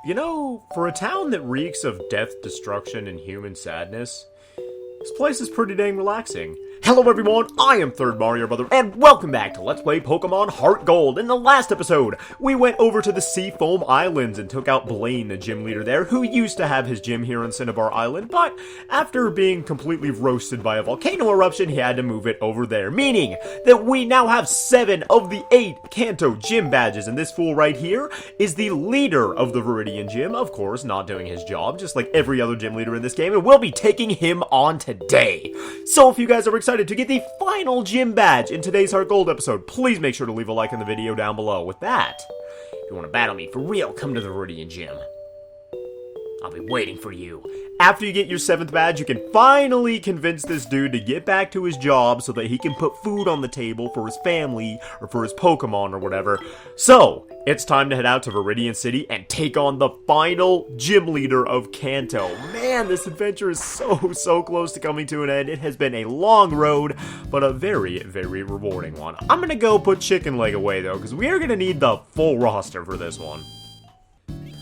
You know, for a town that reeks of death, destruction, and human sadness, this place is pretty dang relaxing. Hello everyone, I am ThirdMarioBrother, and welcome back to Let's Play Pokemon HeartGold. In the last episode, we went over to the Seafoam Islands and took out Blaine, the gym leader there, who used to have his gym here on Cinnabar Island, but after being completely roasted by a volcano eruption, he had to move it over there, meaning that we now have 7 of the 8 Kanto gym badges, and this fool right here is the leader of the Viridian Gym, of course, not doing his job, just like every other gym leader in this game, and we'll be taking him on today. So if you guys are excited to get the final gym badge in today's HeartGold episode, please make sure to leave a like on the video down below. With that, if you want to battle me for real, come to the Viridian Gym. I'll be waiting for you. After you get your 7th badge, you can finally convince this dude to get back to his job so that he can put food on the table for his family or for his Pokemon or whatever. So, it's time to head out to Viridian City and take on the final gym leader of Kanto. Man, this adventure is so close to coming to an end. It has been a long road, but a very rewarding one. I'm gonna go put Chicken Leg away though, because we are gonna need the full roster for this one.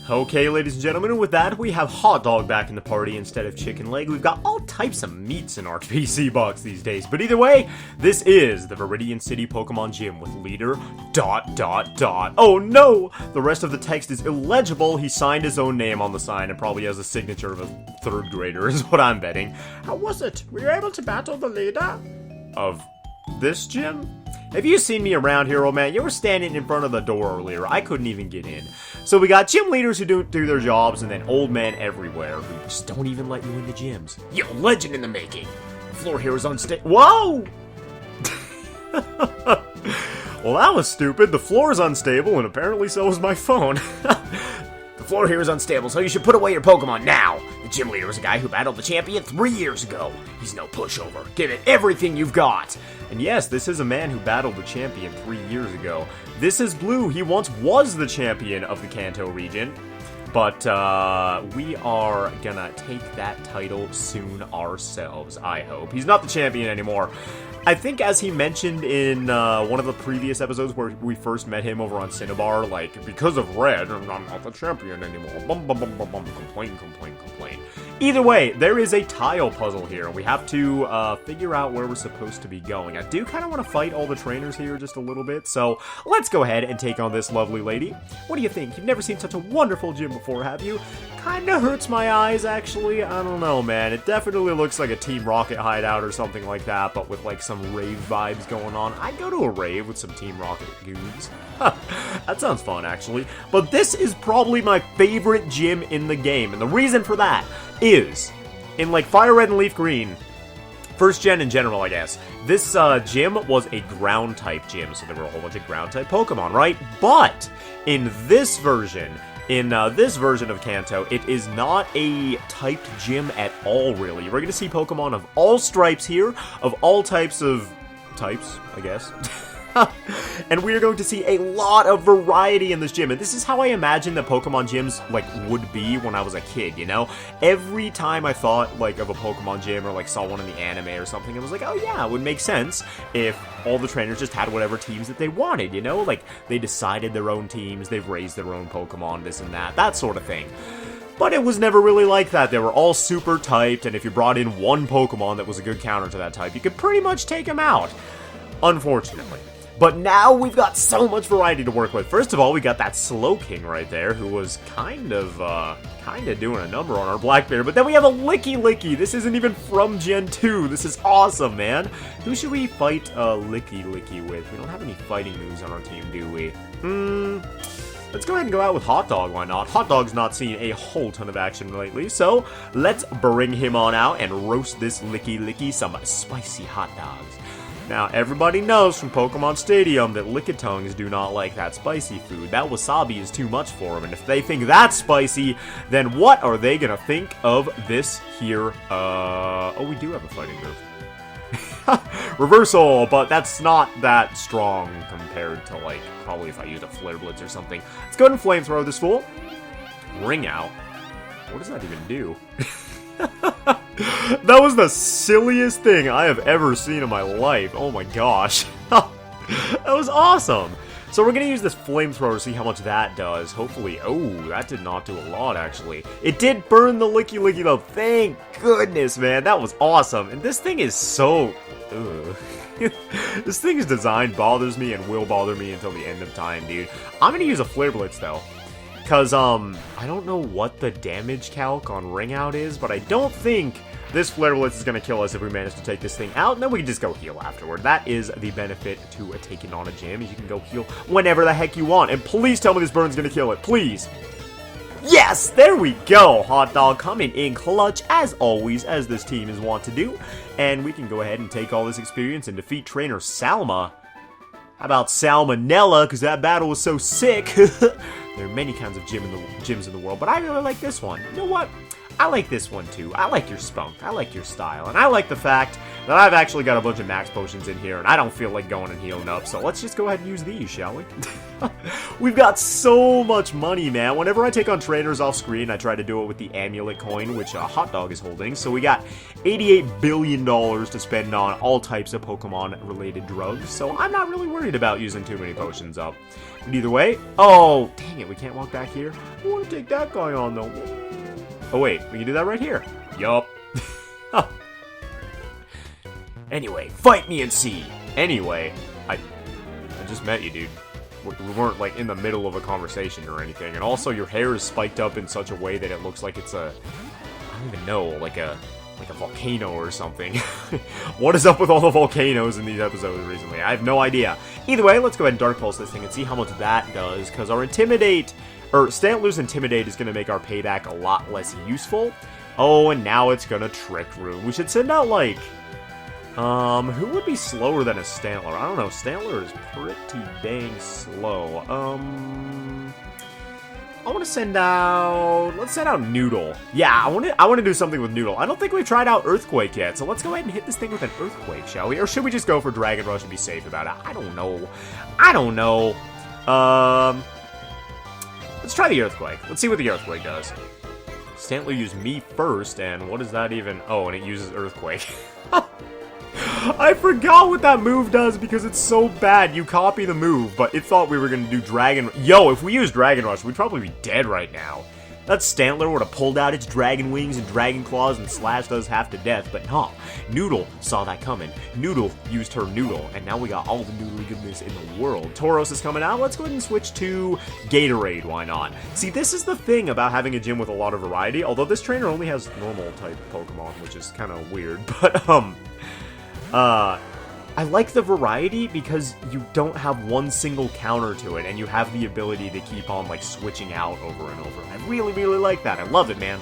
Okay, ladies and gentlemen, and with that, we have Hot Dog back in the party instead of Chicken Leg. We've got all types of meats in our PC box these days. But either way, this is the Viridian City Pokemon Gym with leader ... Oh no! The rest of the text is illegible. He signed his own name on the sign and probably has a signature of a 3rd grader is what I'm betting. How was it? Were you able to battle the leader of this gym? Have you seen me around here, old man? You were standing in front of the door earlier. I couldn't even get in. So we got gym leaders who don't do their jobs, and then old men everywhere who just don't even let you in the gyms. Yo, legend in the making. The floor here is unstable. Whoa! Well, that was stupid. The floor is unstable, and apparently so is my phone. The floor here is unstable, so you should put away your Pokemon now. The gym leader is a guy who battled the champion 3 years ago. He's no pushover. Give it everything you've got. And yes, this is a man who battled the champion 3 years ago. This is Blue. He once was the champion of the Kanto region. But we are gonna take that title soon ourselves, I hope. He's not the champion anymore. I think as he mentioned in one of the previous episodes where we first met him over on Cinnabar, like, because of Red, I'm not the champion anymore. Complain. Either way, there is a tile puzzle here, and we have to figure out where we're supposed to be going. I do kind of want to fight all the trainers here just a little bit, so let's go ahead and take on this lovely lady. What do you think? You've never seen such a wonderful gym before, have you? Kinda hurts my eyes, actually. I don't know, man. It definitely looks like a Team Rocket hideout or something like that, but with, like, some rave vibes going on. I'd go to a rave with some Team Rocket goons. That sounds fun, actually. But this is probably my favorite gym in the game, and the reason for that is, in, like, Fire Red and Leaf Green, first gen in general, I guess, this gym was a ground-type gym, so there were a whole bunch of ground-type Pokemon, right? But in this version... In this version of Kanto, it is not a typed gym at all, really. We're going to see Pokemon of all stripes here, of all types of... types, I guess. And we are going to see a lot of variety in this gym, and this is how I imagine the Pokemon gyms, like, would be when I was a kid, you know? Every time I thought, like, of a Pokemon gym or, like, saw one in the anime or something, it was like, oh yeah, it would make sense if all the trainers just had whatever teams that they wanted, you know? Like, they decided their own teams, they've raised their own Pokemon, this and that sort of thing. But it was never really like that. They were all super typed, and if you brought in one Pokemon that was a good counter to that type, you could pretty much take him out. Unfortunately. But now we've got so much variety to work with. First of all, we got that Slowking right there, who was kind of doing a number on our Blackbear. But then we have a Licky. This isn't even from Gen 2. This is awesome, man. Who should we fight Licky with? We don't have any fighting moves on our team, do we? Let's go ahead and go out with Hot Dog, why not? Hot Dog's not seen a whole ton of action lately, so let's bring him on out and roast this Licky some spicy hot dogs. Now, everybody knows from Pokemon Stadium that Lickitungs do not like that spicy food. That wasabi is too much for them, and if they think that's spicy, then what are they gonna think of this here? Oh, we do have a fighting move. Reversal, but that's not that strong compared to, like, probably if I used a Flare Blitz or something. Let's go ahead and Flamethrower this fool. Ring Out. What does that even do? That was the silliest thing I have ever seen in my life. Oh my gosh. That was awesome. So we're gonna use this flamethrower to see how much that does. Hopefully, oh, that did not do a lot, actually. It did burn the Licky though. Thank goodness, man. That was awesome. And this thing is so... Ugh. This thing's design bothers me and will bother me until the end of time, dude. I'm gonna use a Flare Blitz, though. Because, I don't know what the damage calc on Ring Out is, but I don't think this Flare Blitz is going to kill us if we manage to take this thing out, and then we can just go heal afterward. That is the benefit to taking on a gym, is you can go heal whenever the heck you want. And please tell me this burn's going to kill it, please. Yes, there we go. Hot Dog coming in clutch, as always, as this team is wont to do. And we can go ahead and take all this experience and defeat Trainer Salma. How about Salmonella, because that battle was so sick. There are many kinds of gyms in the world, but I really like this one. You know what? I like this one too. I like your spunk. I like your style. And I like the fact that I've actually got a bunch of max potions in here, and I don't feel like going and healing up, so let's just go ahead and use these, shall we? We've got so much money, man. Whenever I take on trainers off screen, I try to do it with the amulet coin, which Hot Dog is holding. So we got $88 billion to spend on all types of Pokemon-related drugs, so I'm not really worried about using too many potions up. But either way, oh, dang it, we can't walk back here. I want to take that guy on, though. Oh, wait, we can do that right here. Yup. Anyway, fight me and see. Anyway, I just met you, dude. We weren't, like, in the middle of a conversation or anything. And also, your hair is spiked up in such a way that it looks like it's a... I don't even know, like a volcano or something. What is up with all the volcanoes in these episodes recently? I have no idea. Either way, let's go ahead and Dark Pulse this thing and see how much that does, because our Intimidate... Or, Stantler's Intimidate is going to make our payback a lot less useful. Oh, and now it's going to Trick Room. We should send out, like... who would be slower than a Stantler? I don't know. Stantler is pretty dang slow. I want to send out... Let's send out Noodle. Yeah, I want to do something with Noodle. I don't think we've tried out Earthquake yet, so let's go ahead and hit this thing with an Earthquake, shall we? Or should we just go for Dragon Rush and be safe about it? I don't know. I don't know. Let's try the Earthquake. Let's see what the Earthquake does. Stantler used me first, and what is that even? Oh, and it uses Earthquake. I forgot what that move does because it's so bad. You copy the move, but it thought we were going to do Dragon... Yo, if we use Dragon Rush, we'd probably be dead right now. That Stantler would have pulled out its Dragon Wings and Dragon Claws and slashed us half to death, but no. Noodle saw that coming. Noodle used her Noodle, and now we got all the noodly goodness in the world. Tauros is coming out. Let's go ahead and switch to Gatorade. Why not? See, this is the thing about having a gym with a lot of variety, although this trainer only has normal type Pokemon, which is kind of weird, but, I like the variety because you don't have one single counter to it, and you have the ability to keep on, like, switching out over and over. I really, really like that. I love it, man.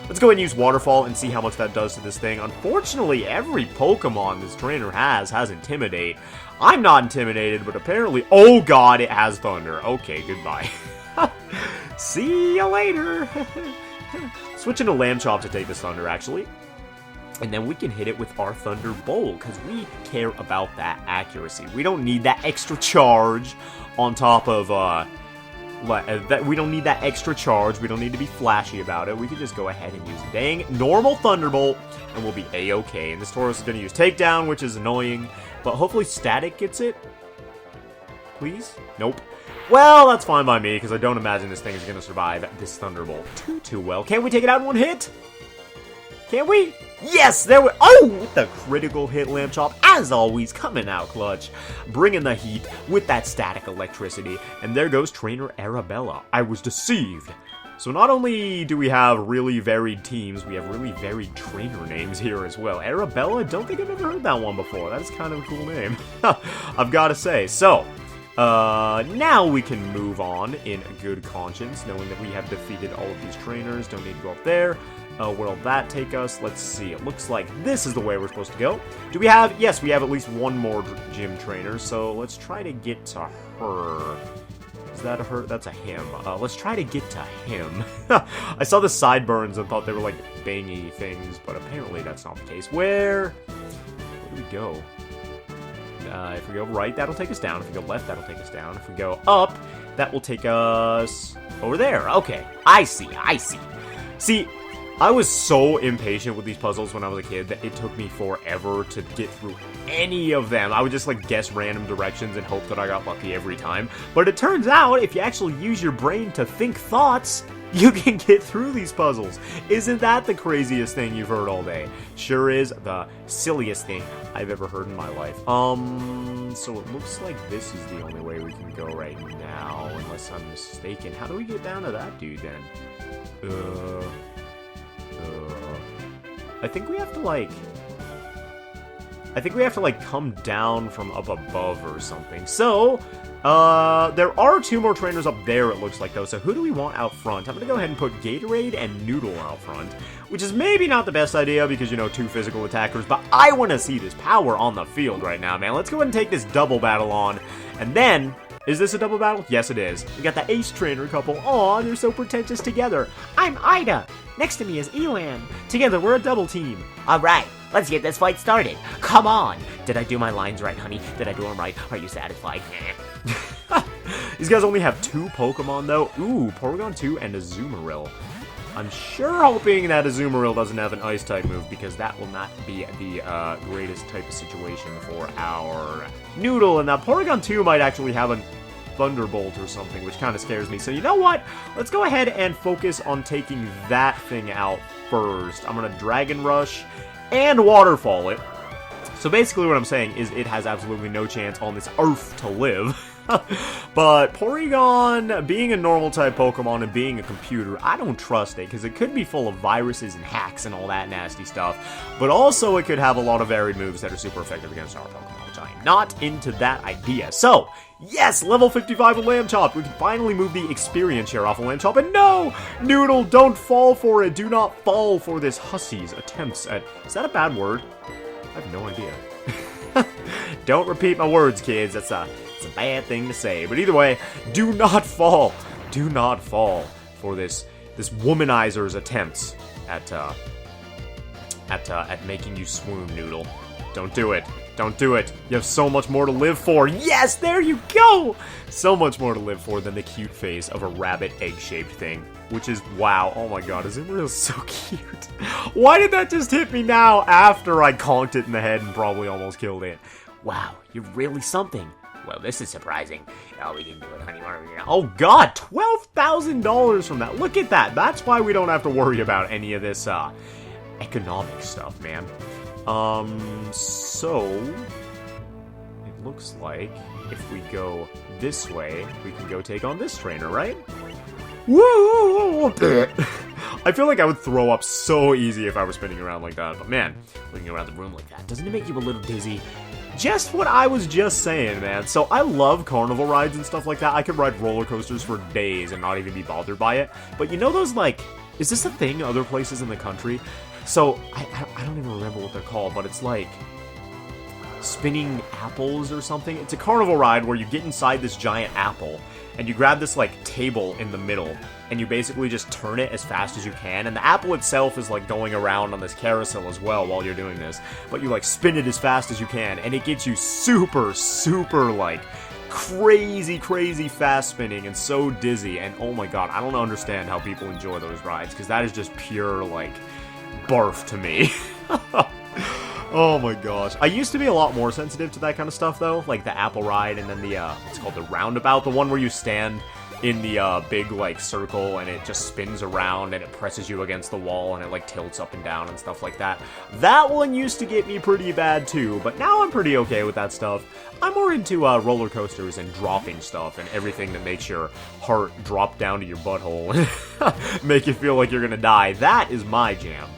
Let's go ahead and use Waterfall and see how much that does to this thing. Unfortunately, every Pokemon this trainer has Intimidate. I'm not intimidated, but apparently... Oh, God, it has Thunder. Okay, goodbye. See you later. Switching to Lamb Chop to take this Thunder, actually. And then we can hit it with our Thunderbolt, because we care about that accuracy. We don't need that extra charge on top of, we don't need that extra charge. We don't need to be flashy about it. We can just go ahead and use dang normal Thunderbolt, and we'll be A-okay. And this Tauros is going to use Takedown, which is annoying, but hopefully Static gets it. Please? Nope. Well, that's fine by me, because I don't imagine this thing is going to survive this Thunderbolt too well. Can we take it out in one hit? Can we? Yes, there we... Oh, with the critical hit, Lamb Chop, as always, coming out clutch. Bringing the heat with that static electricity. And there goes Trainer Arabella. I was deceived. So not only do we have really varied teams, we have really varied trainer names here as well. Arabella, don't think I've ever heard that one before. That's kind of a cool name. I've got to say. So, now we can move on in good conscience, knowing that we have defeated all of these trainers. Don't need to go up there. Where'll that take us? Let's see. It looks like this is the way we're supposed to go. Do we have... Yes, we have at least one more gym trainer, so let's try to get to her. Is that a her? That's a him. Let's try to get to him. I saw the sideburns and thought they were like bangy things, but apparently that's not the case. Where do we go? If we go right, that'll take us down. If we go left, that'll take us down. If we go up, that will take us over there. Okay, I see. See, I was so impatient with these puzzles when I was a kid that it took me forever to get through any of them. I would just like guess random directions and hope that I got lucky every time. But it turns out, if you actually use your brain to think thoughts, you can get through these puzzles. Isn't that the craziest thing you've heard all day? Sure is the silliest thing I've ever heard in my life. So it looks like this is the only way we can go right now, unless I'm mistaken. How do we get down to that dude then? I think we have to like come down from up above or something. So, there are 2 more trainers up there, it looks like, though. So who do we want out front? I'm gonna go ahead and put Gatorade and Noodle out front, which is maybe not the best idea because, you know, 2 physical attackers, but I want to see this power on the field right now, man. Let's go ahead and take this double battle on, and then... Is this a double battle? Yes, it is. We got the ace trainer couple. Aw, they're so pretentious together. I'm Ida. Next to me is Elan. Together, we're a double team. All right, let's get this fight started. Come on. Did I do my lines right, honey? Did I do them right? Are you satisfied? These guys only have 2 Pokemon, though. Ooh, Porygon 2 and a Azumarill. I'm sure hoping that Azumarill doesn't have an Ice-type move, because that will not be the greatest type of situation for our Noodle. And that Porygon 2 might actually have a Thunderbolt or something, which kind of scares me. So you know what? Let's go ahead and focus on taking that thing out first. I'm going to Dragon Rush and Waterfall it. So basically what I'm saying is it has absolutely no chance on this earth to live. But Porygon, being a normal type Pokemon and being a computer, I don't trust it, because it could be full of viruses and hacks and all that nasty stuff. But also it could have a lot of varied moves that are super effective against our Pokemon, which I am not into that idea. So, yes, level 55 with Lambchop. We can finally move the experience share off of Lambchop. And no! Noodle, don't fall for it. Do not fall for this hussy's attempts at... Is that a bad word? I have no idea. Don't repeat my words, kids. It's a bad thing to say. But either way, do not fall. Do not fall for this womanizer's attempts at making you swoon, Noodle. Don't do it. Don't do it. You have so much more to live for. Yes, there you go! So much more to live for than the cute face of a rabbit egg-shaped thing. Which is, wow, oh my god, Azumarill is so cute. Why did that just hit me now after I conked it in the head and probably almost killed it? Wow, you're really something. Well, this is surprising. Oh, we didn't do it, honey. Oh god, $12,000 from that. Look at that. That's why we don't have to worry about any of this, economic stuff, man. So, it looks like if we go this way, we can go take on this trainer, right? Woo! I feel like I would throw up so easy if I were spinning around like that, but man, Looking around the room like that, doesn't it make you a little dizzy? just what I was just saying, man. So I love carnival rides and stuff like that. I could ride roller coasters for days and not even be bothered by it. But you know those, like, is this a thing other places in the country? So, I don't even remember what they're called, but it's like spinning apples or something. It's a carnival ride where you get inside this giant apple and you grab this like table in the middle and you basically just turn it as fast as you can, and the apple itself is like going around on this carousel as well while you're doing this, but you like spin it as fast as you can and it gets you super like crazy fast spinning and so dizzy. And oh my god, I don't understand how people enjoy those rides, because that is just pure like barf to me. Oh my gosh. I used to be a lot more sensitive to that kind of stuff though, like the apple ride and then the it's called the roundabout, the one where you stand in the big like circle and it just spins around and it presses you against the wall and it like tilts up and down and stuff like that. That one used to get me pretty bad too, but now I'm pretty okay with that stuff. I'm more into roller coasters and dropping stuff and everything that makes your heart drop down to your butthole and make you feel like you're gonna die. That is my jam.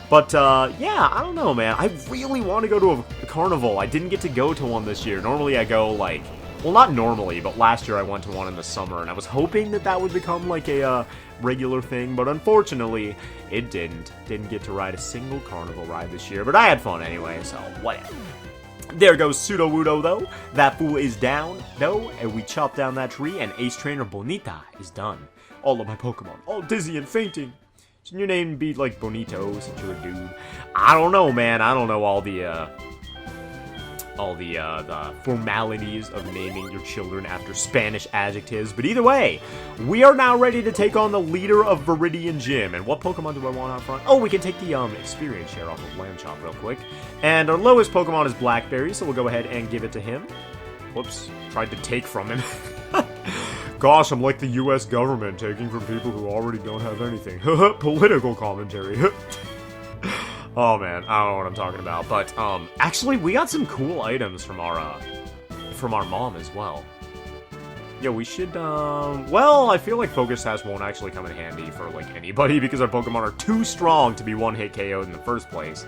But, yeah, I don't know, man. I really want to go to a carnival. I didn't get to go to one this year. Normally I go, like, well, not normally, but last year I went to one in the summer, and I was hoping that that would become, like, a, regular thing, but unfortunately, it didn't. Didn't get to ride a single carnival ride this year, but I had fun anyway, so whatever. There goes Sudowoodo, though. That fool is down, though, and we chop down that tree, and Ace Trainer Bonita is done. All of my Pokemon, all dizzy and fainting. Shouldn't your name be, like, Bonito, since you're a dude? I don't know, man. I don't know all the the formalities of naming your children after Spanish adjectives. But either way, we are now ready to take on the leader of Viridian Gym. And what Pokemon do I want out front? Oh, we can take the experience share off of Lambchop real quick. And our lowest Pokemon is Blackberry, so we'll go ahead and give it to him. Whoops, tried to take from him. Gosh, I'm like the US government, taking from people who already don't have anything. Political commentary. Oh man, I don't know what I'm talking about. But actually, we got some cool items from our mom as well. Yeah, we should, well, I feel like Focus Sash won't actually come in handy for, like, anybody because our Pokemon are too strong to be one-hit KO'd in the first place.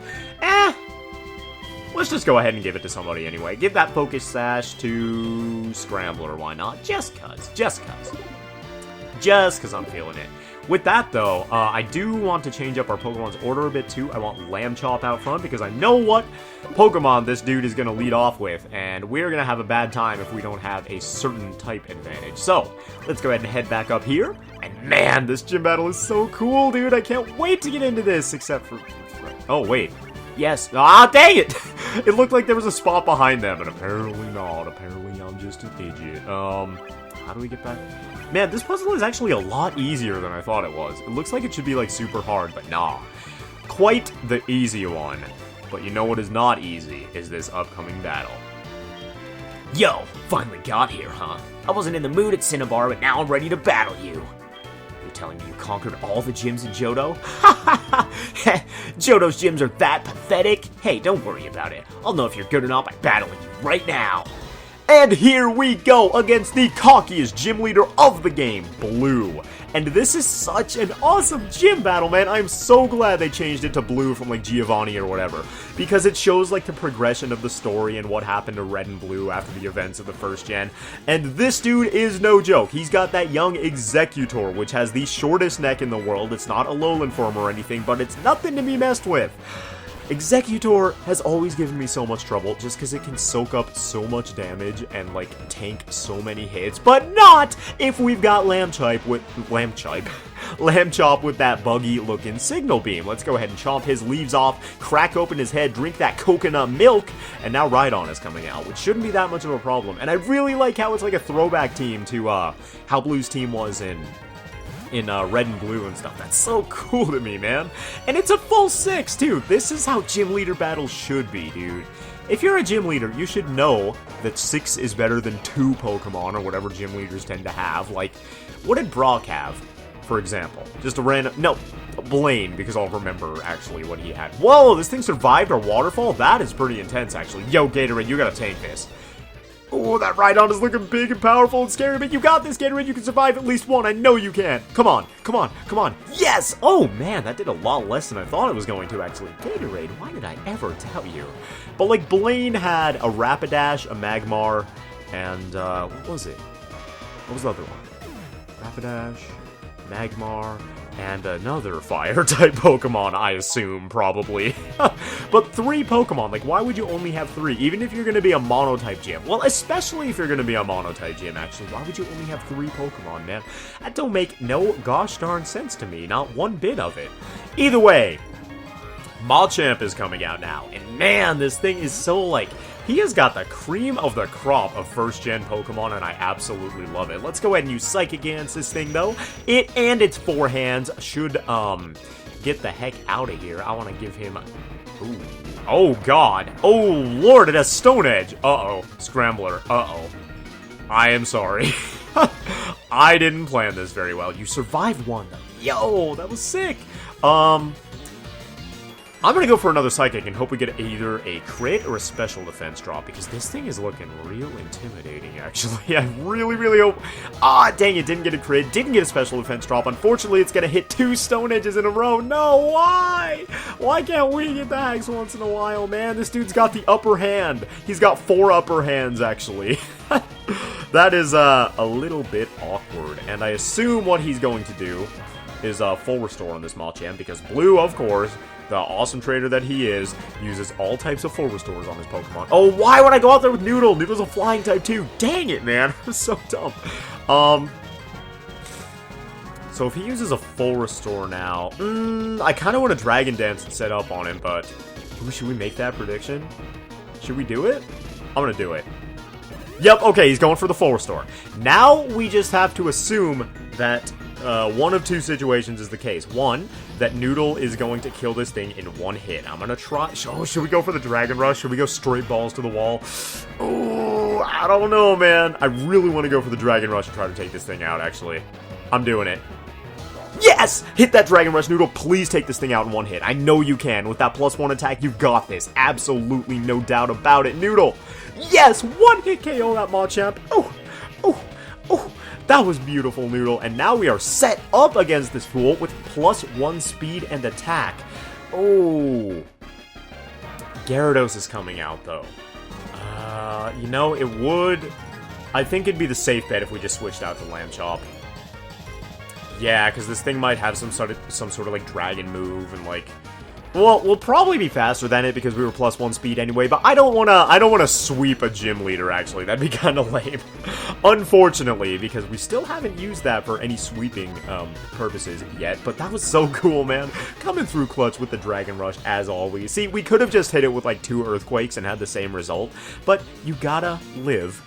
Let's just go ahead and give it to somebody anyway. Give that Focus Sash to Scrambler, why not? Just cuz I'm feeling it. With that, though, I do want to change up our Pokemon's order a bit, too. I want Lambchop out front, because I know what Pokemon this dude is going to lead off with, and we're going to have a bad time if we don't have a certain type advantage. So, let's go ahead and head back up here, and man, this gym battle is so cool, dude. I can't wait to get into this, except for... Oh, wait. Yes. Ah, dang it! It looked like there was a spot behind them, and apparently not. Apparently I'm just an idiot. How do we get back? Man, this puzzle is actually a lot easier than I thought it was. It looks like it should be, like, super hard, but nah. Quite the easy one. But you know what is not easy, is this upcoming battle. Yo, finally got here, huh? I wasn't in the mood at Cinnabar, but now I'm ready to battle you. You're telling me you conquered all the gyms in Johto? Johto's gyms are that pathetic? Hey, don't worry about it. I'll know if you're good or not by battling you right now. And here we go against the cockiest gym leader of the game, Blue. And this is such an awesome gym battle, man. I'm so glad they changed it to Blue from, like, Giovanni or whatever. Because it shows, like, the progression of the story and what happened to Red and Blue after the events of the first gen. And this dude is no joke. He's got that young Executor, which has the shortest neck in the world. It's not a Alolan form or anything, but it's nothing to be messed with. Executor has always given me so much trouble just because it can soak up so much damage and, like, tank so many hits, but not if we've got Lambchop with that buggy-looking Signal Beam. Let's go ahead and chomp his leaves off, crack open his head, drink that coconut milk, and now Rhydon is coming out, which shouldn't be that much of a problem. And I really like how it's like a throwback team to how Blue's team was in Red and Blue and stuff. That's so cool to me, man. And it's a full 6, too. This is how gym leader battles should be, dude. If you're a gym leader, you should know that 6 is better than 2 Pokemon, or whatever gym leaders tend to have. Like, what did Brock have, for example? Just a random... No, Blaine, because I'll remember, actually, what he had. Whoa, this thing survived our waterfall? That is pretty intense, actually. Yo, Gatorade, you gotta tank this. Oh, that Rhydon is looking big and powerful and scary, but you got this, Gatorade. You can survive at least one. I know you can. Come on, come on, come on. Yes! Oh, man, that did a lot less than I thought it was going to, actually. Gatorade, why did I ever tell you? But, like, Blaine had a Rapidash, a Magmar, and, what was it? What was the other one? Rapidash, Magmar, and another Fire-type Pokemon, I assume, probably. But 3 Pokemon, like, why would you only have 3? Even if you're going to be a Mono-type gym. Well, especially if you're going to be a Mono-type gym, actually. Why would you only have 3 Pokemon, man? That don't make no gosh darn sense to me. Not one bit of it. Either way, Machamp is coming out now. And man, this thing is so, like... He has got the cream of the crop of first-gen Pokemon, and I absolutely love it. Let's go ahead and use Psychic against this thing, though. It and its 4 hands should, get the heck out of here. I want to give him... Ooh. Oh, God. Oh, Lord, it has Stone Edge. Uh-oh. Scrambler. Uh-oh. I am sorry. I didn't plan this very well. You survived one, though. Yo, that was sick. I'm going to go for another Psychic and hope we get either a crit or a special defense drop, because this thing is looking real intimidating, actually. I really, really hope... Ah, dang it, didn't get a crit, didn't get a special defense drop. Unfortunately, it's going to hit 2 Stone Edges in a row. No, why? Why can't we get the hacks once in a while, man? This dude's got the upper hand. He's got 4 upper hands, actually. That is a little bit awkward, and I assume what he's going to do is full restore on this Machamp, because Blue, of course... The awesome trainer that he is, uses all types of full restores on his Pokemon. Oh, why would I go out there with Noodle? Noodle's a flying type too. Dang it, man. I'm so dumb. So if he uses a full restore now, I kind of want to Dragon Dance and set up on him, but ooh, should we make that prediction? Should we do it? I'm gonna do it. Yep, okay, he's going for the full restore. Now we just have to assume that one of two situations is the case. One, that Noodle is going to kill this thing in one hit. I'm gonna try. Oh, should we go for the Dragon Rush? Should we go straight balls to the wall? Oh, I don't know, man. I really want to go for the Dragon Rush and try to take this thing out, actually. I'm doing it. Yes! Hit that Dragon Rush, Noodle. Please take this thing out in one hit. I know you can. With that +1 attack, you've got this. Absolutely no doubt about it, Noodle. Yes! One hit KO that Machamp. Oh, oh, oh. That was beautiful, Noodle. And now we are set up against this fool with +1 speed and attack. Oh. Gyarados is coming out, though. You know, it would... I think it'd be the safe bet if we just switched out to Lambchop. Yeah, because this thing might have some sort of like dragon move and like, well, we'll probably be faster than it because we were +1 speed anyway. But I don't wanna sweep a gym leader. Actually, that'd be kind of lame. Unfortunately, because we still haven't used that for any sweeping purposes yet. But that was so cool, man. Coming through clutch with the Dragon Rush as always. See, we could have just hit it with like 2 Earthquakes and had the same result. But you gotta live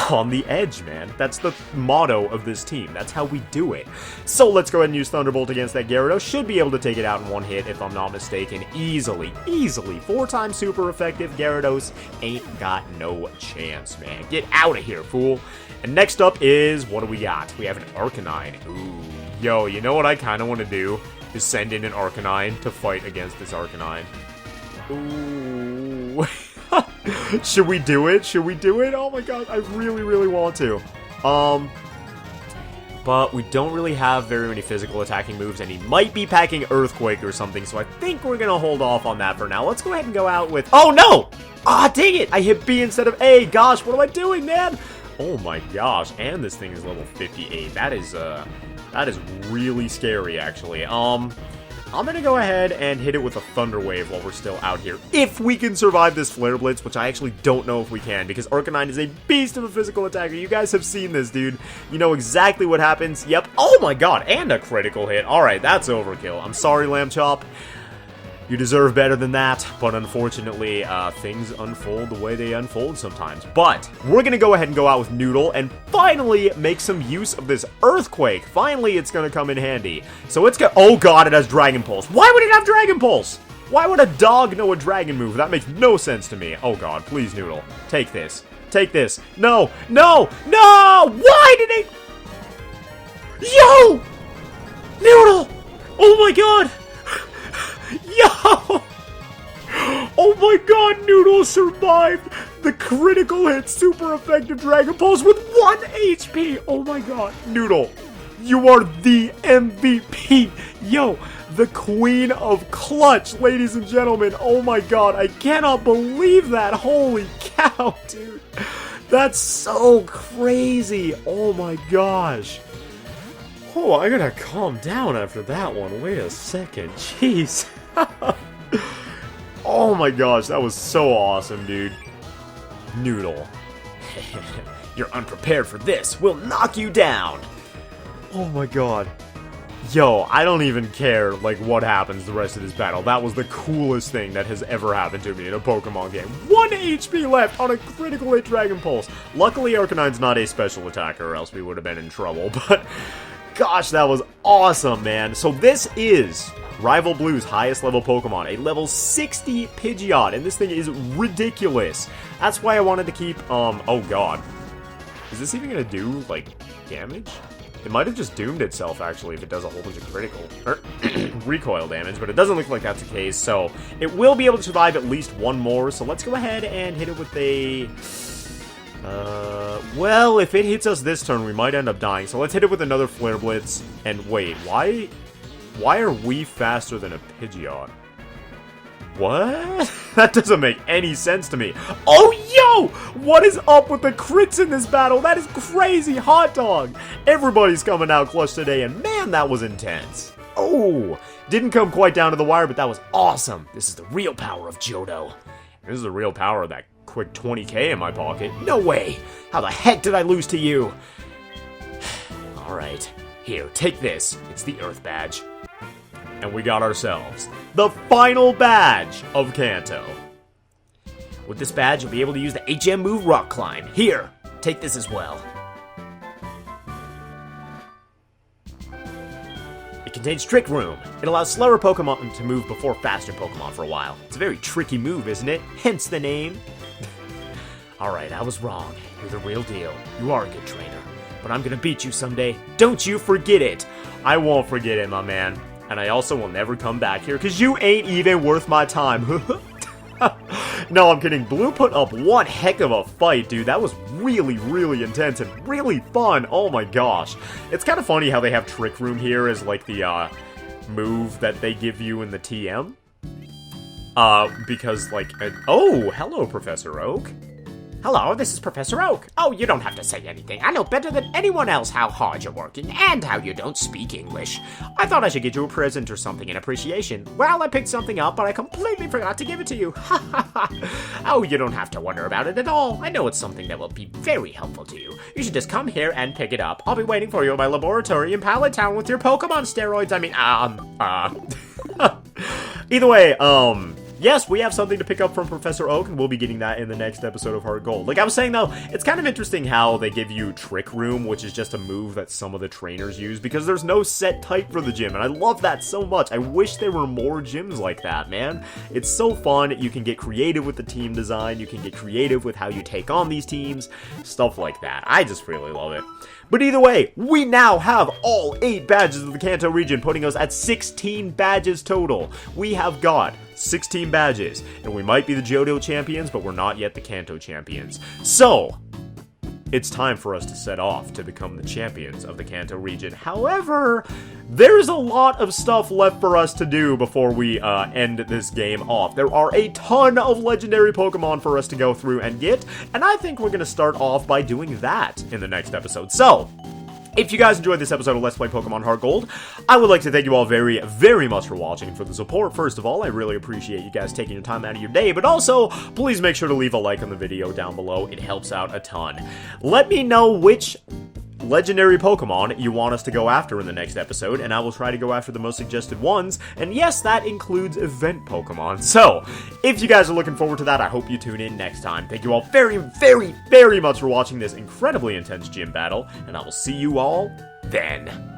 on the edge, man. That's the motto of this team. That's how we do it. So let's go ahead and use Thunderbolt against that Gyarados. Should be able to take it out in one hit, if I'm not mistaken. Easily. 4 times super effective. Gyarados ain't got no chance, man. Get out of here, fool. And next up is, what do we got? We have an Arcanine. Ooh. Yo, you know what I kind of want to do? Is send in an Arcanine to fight against this Arcanine. Ooh. Should we do it? Should we do it? Oh my god, I really, really want to. But we don't really have very many physical attacking moves, and he might be packing Earthquake or something, so I think we're gonna hold off on that for now. Let's go ahead and go out with... Oh, no! Ah, dang it! I hit B instead of A! Gosh, what am I doing, man? Oh my gosh, and this thing is level 58. That is really scary, actually. I'm gonna go ahead and hit it with a Thunder Wave while we're still out here. If we can survive this Flare Blitz, which I actually don't know if we can, because Arcanine is a beast of a physical attacker. You guys have seen this, dude. You know exactly what happens. Yep. Oh my god, and a critical hit. Alright, that's overkill. I'm sorry, Lambchop. You deserve better than that, but unfortunately, things unfold the way they unfold sometimes. But we're gonna go ahead and go out with Noodle and finally make some use of this Earthquake. Finally, it's gonna come in handy. So it's gonna... Oh god, it has Dragon Pulse. Why would it have Dragon Pulse? Why would a dog know a dragon move? That makes no sense to me. Oh god, please, Noodle. Take this. Take this. No! No! No! Why did it... Yo! Noodle! Oh my god! Yo! Oh my god, Noodle survived the critical hit super effective Dragon Pulse with 1 HP! Oh my god, Noodle, you are the MVP! Yo, the queen of clutch, ladies and gentlemen. Oh my god, I cannot believe that. Holy cow, dude. That's so crazy. Oh my gosh. Oh, I gotta calm down after that one. Wait a second. Jeez. Oh my gosh, that was so awesome, dude. Noodle. You're unprepared for this. We'll knock you down. Oh my god. Yo, I don't even care, like, what happens the rest of this battle. That was the coolest thing that has ever happened to me in a Pokemon game. 1 HP left on a critical hit Dragon Pulse. Luckily, Arcanine's not a special attacker, or else we would have been in trouble, but... Gosh, that was awesome, man. So this is Rival Blue's highest level Pokemon, a level 60 Pidgeot, and this thing is ridiculous. That's why I wanted to keep, oh god. Is this even gonna do, like, damage? It might have just doomed itself, actually, if it does a whole bunch of critical, or recoil damage, but it doesn't look like that's the case, so it will be able to survive at least one more, so let's go ahead and hit it with a... well, if it hits us this turn, we might end up dying. So let's hit it with another Flare Blitz. And wait, why are we faster than a Pidgeot? What? That doesn't make any sense to me. Oh, yo! What is up with the crits in this battle? That is crazy, hot dog! Everybody's coming out clutch today, and man, that was intense. Oh, didn't come quite down to the wire, but that was awesome. This is the real power of Johto. This is the real power of that quick 20k in my pocket. No way! How the heck did I lose to you? Alright, here, take this. It's the Earth Badge. And we got ourselves the final badge of Kanto. With this badge, you'll be able to use the HM move Rock Climb. Here, take this as well. It contains Trick Room. It allows slower Pokemon to move before faster Pokemon for a while. It's a very tricky move, isn't it? Hence the name. Alright, I was wrong. You're the real deal. You are a good trainer. But I'm gonna beat you someday. Don't you forget it. I won't forget it, my man. And I also will never come back here, because you ain't even worth my time. No, I'm kidding. Blue put up one heck of a fight, dude. That was really, really intense and really fun. Oh my gosh. It's kind of funny how they have Trick Room here as, like, the, move that they give you in the TM. Because, like, oh, hello, Professor Oak. Hello, this is Professor Oak. Oh, you don't have to say anything. I know better than anyone else how hard you're working and how you don't speak English. I thought I should get you a present or something in appreciation. Well, I picked something up, but I completely forgot to give it to you. Ha ha ha. Oh, you don't have to wonder about it at all. I know it's something that will be very helpful to you. You should just come here and pick it up. I'll be waiting for you in my laboratory in Pallet Town with your Pokemon steroids. Either way, yes, we have something to pick up from Professor Oak, and we'll be getting that in the next episode of HeartGold. Like I was saying, though, it's kind of interesting how they give you Trick Room, which is just a move that some of the trainers use, because there's no set type for the gym, and I love that so much. I wish there were more gyms like that, man. It's so fun. You can get creative with the team design. You can get creative with how you take on these teams, stuff like that. I just really love it. But either way, we now have all 8 badges of the Kanto region, putting us at 16 badges total. We have got 16 badges, and we might be the Johto champions, but we're not yet the Kanto champions. So, it's time for us to set off to become the champions of the Kanto region. However, there's a lot of stuff left for us to do before we end this game off. There are a ton of legendary Pokemon for us to go through and get, and I think we're going to start off by doing that in the next episode. So, if you guys enjoyed this episode of Let's Play Pokemon HeartGold, I would like to thank you all very, very much for watching and for the support. First of all, I really appreciate you guys taking your time out of your day, but also, please make sure to leave a like on the video down below. It helps out a ton. Let me know which legendary Pokemon you want us to go after in the next episode, and I will try to go after the most suggested ones, and yes, that includes event Pokemon. So, if you guys are looking forward to that, I hope you tune in next time. Thank you all very, very, very much for watching this incredibly intense gym battle, and I will see you all then.